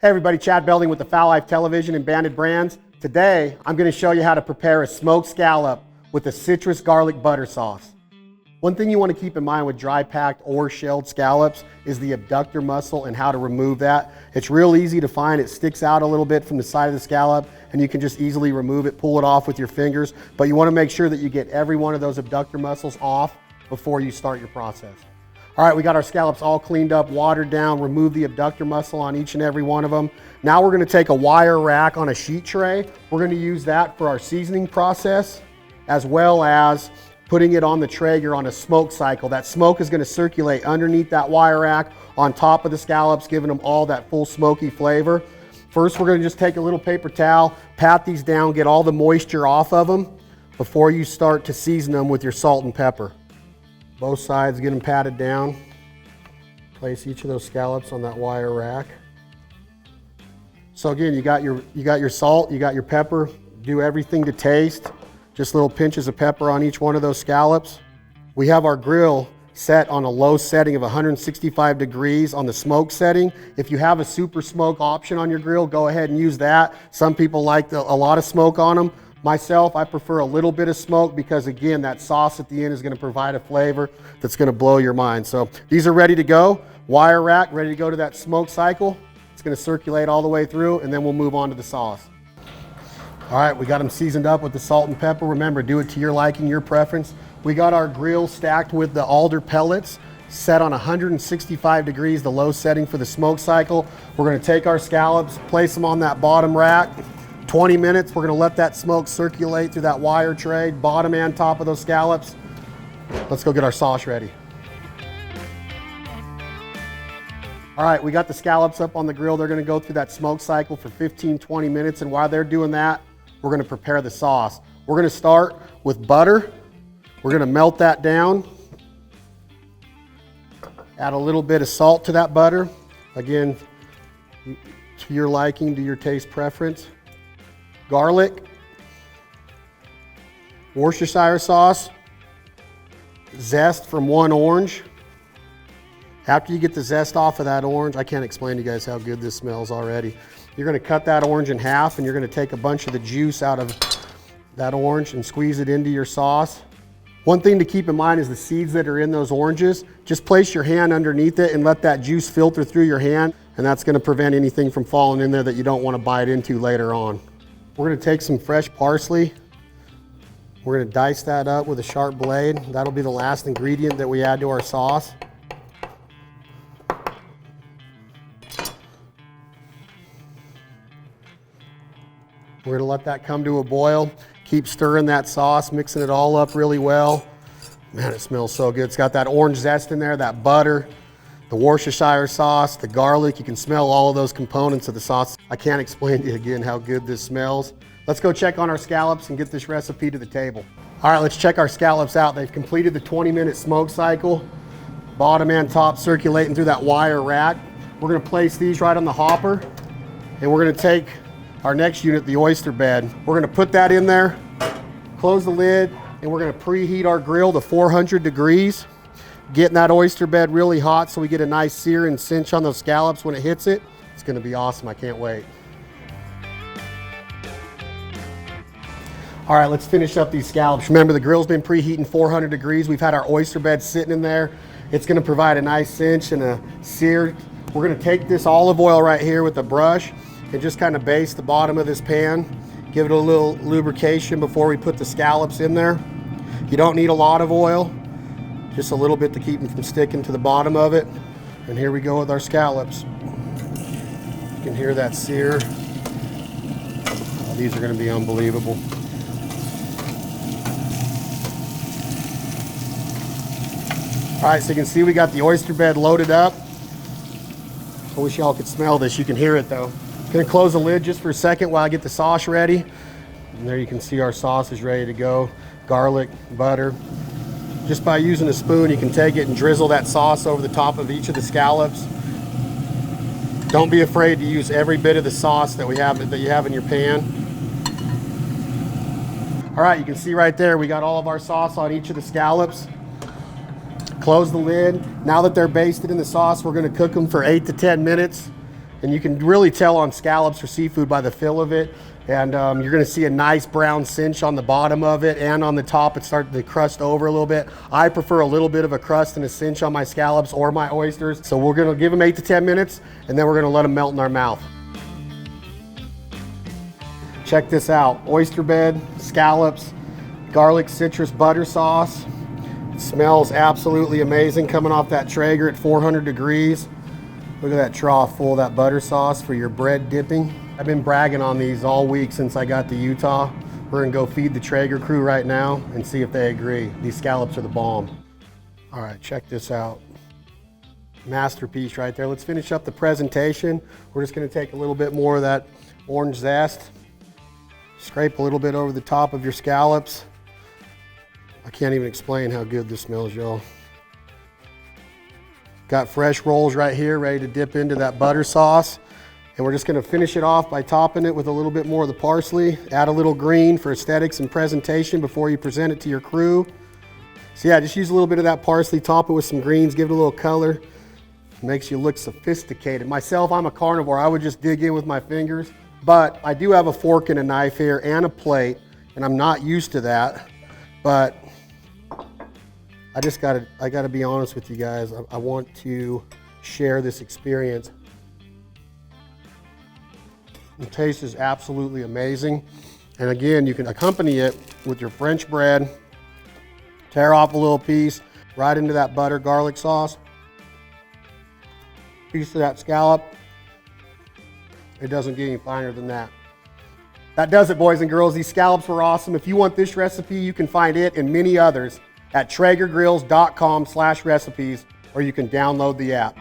Hey everybody, Chad Belding with the Fowl Life Television and Banded Brands. Today, I'm going to show you how to prepare a smoked scallop with a citrus garlic butter sauce. One thing you want to keep in mind with dry packed or shelled scallops is the abductor muscle and how to remove that. It's real easy to find. It sticks out a little bit from the side of the scallop and you can just easily remove it, pull it off with your fingers. But you want to make sure that you get every one of those abductor muscles off before you start your process. All right, we got our scallops all cleaned up, watered down, remove the abductor muscle on each and every one of them. Now we're gonna take a wire rack on a sheet tray. We're gonna use that for our seasoning process, as well as putting it on the Traeger on a smoke cycle. That smoke is gonna circulate underneath that wire rack on top of the scallops, giving them all that full smoky flavor. First, we're gonna just take a little paper towel, pat these down, get all the moisture off of them before you start to season them with your salt and pepper. Both sides, get them patted down. Place each of those scallops on that wire rack. So again, you got your salt, you got your pepper. Do everything to taste. Just little pinches of pepper on each one of those scallops. We have our grill set on a low setting of 165 degrees on the smoke setting. If you have a super smoke option on your grill, go ahead and use that. Some people like a lot of smoke on them. Myself, I prefer a little bit of smoke because again, that sauce at the end is going to provide a flavor that's going to blow your mind. So these are ready to go. Wire rack, ready to go to that smoke cycle. It's going to circulate all the way through and then we'll move on to the sauce. All right, we got them seasoned up with the salt and pepper. Remember, do it to your liking, your preference. We got our grill stacked with the alder pellets, set on 165 degrees, the low setting for the smoke cycle. We're going to take our scallops, place them on that bottom rack. 20 minutes, we're gonna let that smoke circulate through that wire tray, bottom and top of those scallops. Let's go get our sauce ready. All right, we got the scallops up on the grill. They're gonna go through that smoke cycle for 15-20 minutes, and while they're doing that, we're gonna prepare the sauce. We're gonna start with butter. We're gonna melt that down. Add a little bit of salt to that butter. Again, to your liking, to your taste preference. Garlic, Worcestershire sauce, zest from one orange. After you get the zest off of that orange, I can't explain to you guys how good this smells already. You're gonna cut that orange in half and you're gonna take a bunch of the juice out of that orange and squeeze it into your sauce. One thing to keep in mind is the seeds that are in those oranges. Just place your hand underneath it and let that juice filter through your hand, and that's gonna prevent anything from falling in there that you don't wanna bite into later on. We're gonna take some fresh parsley. We're gonna dice that up with a sharp blade. That'll be the last ingredient that we add to our sauce. We're gonna let that come to a boil. Keep stirring that sauce, mixing it all up really well. Man, it smells so good. It's got that orange zest in there, that butter, the Worcestershire sauce, the garlic. You can smell all of those components of the sauce. I can't explain to you again how good this smells. Let's go check on our scallops and get this recipe to the table. All right, let's check our scallops out. They've completed the 20-minute smoke cycle. Bottom and top circulating through that wire rack. We're gonna place these right on the hopper, and we're gonna take our next unit, the oyster bed. We're gonna put that in there, close the lid, and we're gonna preheat our grill to 400 degrees. Getting that oyster bed really hot so we get a nice sear and cinch on those scallops when it hits it. It's gonna be awesome, I can't wait. All right, let's finish up these scallops. Remember, the grill's been preheating 400 degrees. We've had our oyster bed sitting in there. It's gonna provide a nice cinch and a sear. We're gonna take this olive oil right here with a brush and just kind of baste the bottom of this pan. Give it a little lubrication before we put the scallops in there. You don't need a lot of oil. Just a little bit to keep them from sticking to the bottom of it. And here we go with our scallops. You can hear that sear. Oh, these are gonna be unbelievable. All right, so you can see we got the oyster bed loaded up. I wish y'all could smell this. You can hear it though. Gonna close the lid just for a second while I get the sauce ready. And there you can see our sauce is ready to go. Garlic, butter. Just by using a spoon, you can take it and drizzle that sauce over the top of each of the scallops. Don't be afraid to use every bit of the sauce that you have in your pan. All right, you can see right there, we got all of our sauce on each of the scallops. Close the lid. Now that they're basted in the sauce, we're gonna cook them for 8 to 10 minutes. And you can really tell on scallops or seafood by the feel of it. And you're gonna see a nice brown cinch on the bottom of it, and on the top it's starting to crust over a little bit. I prefer a little bit of a crust and a cinch on my scallops or my oysters. So we're gonna give them 8 to 10 minutes, and then we're gonna let them melt in our mouth. Check this out, oyster bed, scallops, garlic citrus butter sauce. It smells absolutely amazing coming off that Traeger at 400 degrees. Look at that trough full of that butter sauce for your bread dipping. I've been bragging on these all week since I got to Utah. We're gonna go feed the Traeger crew right now and see if they agree. These scallops are the bomb. All right, check this out. Masterpiece right there. Let's finish up the presentation. We're just gonna take a little bit more of that orange zest, scrape a little bit over the top of your scallops. I can't even explain how good this smells, y'all. Got fresh rolls right here ready to dip into that butter sauce. And we're just gonna finish it off by topping it with a little bit more of the parsley. Add a little green for aesthetics and presentation before you present it to your crew. So yeah, just use a little bit of that parsley, top it with some greens, give it a little color. Makes you look sophisticated. Myself, I'm a carnivore. I would just dig in with my fingers. But I do have a fork and a knife here and a plate, and I'm not used to that. But I gotta be honest with you guys. I want to share this experience. The taste is absolutely amazing. And again, you can accompany it with your French bread, tear off a little piece, right into that butter garlic sauce, piece of that scallop. It doesn't get any finer than that. That does it, boys and girls. These scallops were awesome. If you want this recipe, you can find it and many others at traegergrills.com/recipes, or you can download the app.